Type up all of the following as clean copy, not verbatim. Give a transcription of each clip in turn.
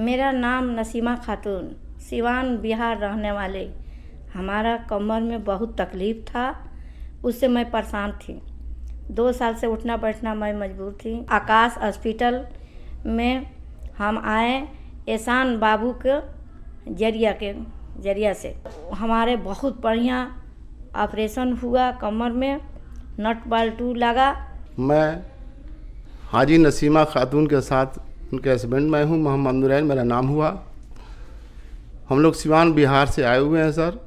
मेरा नाम नसीमा खातून, सिवान बिहार रहने वाले। हमारा कमर में बहुत तकलीफ़ था, उससे मैं परेशान थी। 2 साल से उठना बैठना मैं मजबूर थी। आकाश हॉस्पिटल में हम आए एहसान बाबू के जरिया से। हमारे बहुत बढ़िया ऑपरेशन हुआ, कमर में नट बाल्टू लगा। मैं हाजी नसीमा खातून के साथ उनके हस्बैंड मैं हूँ, मोहम्मद नूरैन मेरा नाम हुआ। हम लोग सिवान बिहार से आए हुए हैं सर,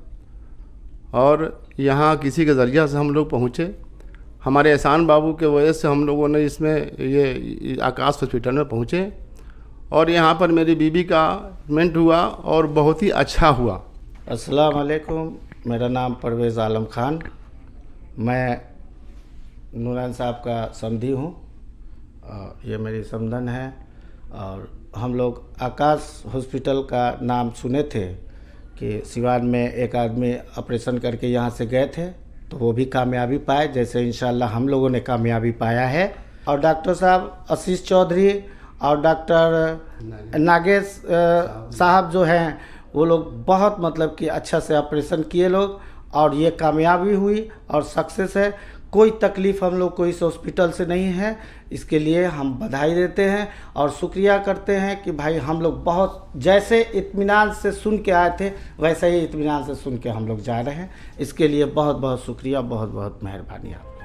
और यहाँ किसी के ज़रिया से हम लोग पहुँचे। हमारे एहसान बाबू के वजह से हम लोगों ने इसमें ये आकाश हॉस्पिटल में पहुँचे, और यहाँ पर मेरी बीबी का ट्रीटमेंट हुआ और बहुत ही अच्छा हुआ। अस्सलाम वालेकुम, मेरा नाम परवेज़ आलम खान, मैं नूरैन साहब का समधी हूँ। ये मेरी समधन है। और हम लोग आकाश हॉस्पिटल का नाम सुने थे कि सिवान में एक आदमी ऑपरेशन करके यहाँ से गए थे, तो वो भी कामयाबी पाए, जैसे इंशाल्लाह हम लोगों ने कामयाबी पाया है। और डॉक्टर साहब आशीष चौधरी और डॉक्टर नागेश साहब जो हैं, वो लोग बहुत मतलब कि अच्छा से ऑपरेशन किए लोग, और ये कामयाबी हुई और सक्सेस है। कोई तकलीफ़ हम लोग को इस हॉस्पिटल से नहीं है। इसके लिए हम बधाई देते हैं और शुक्रिया करते हैं कि भाई हम लोग बहुत जैसे इत्मीनान से सुन के आए थे, वैसे ही इत्मीनान से सुन के हम लोग जा रहे हैं। इसके लिए बहुत बहुत शुक्रिया, बहुत बहुत मेहरबानी आप।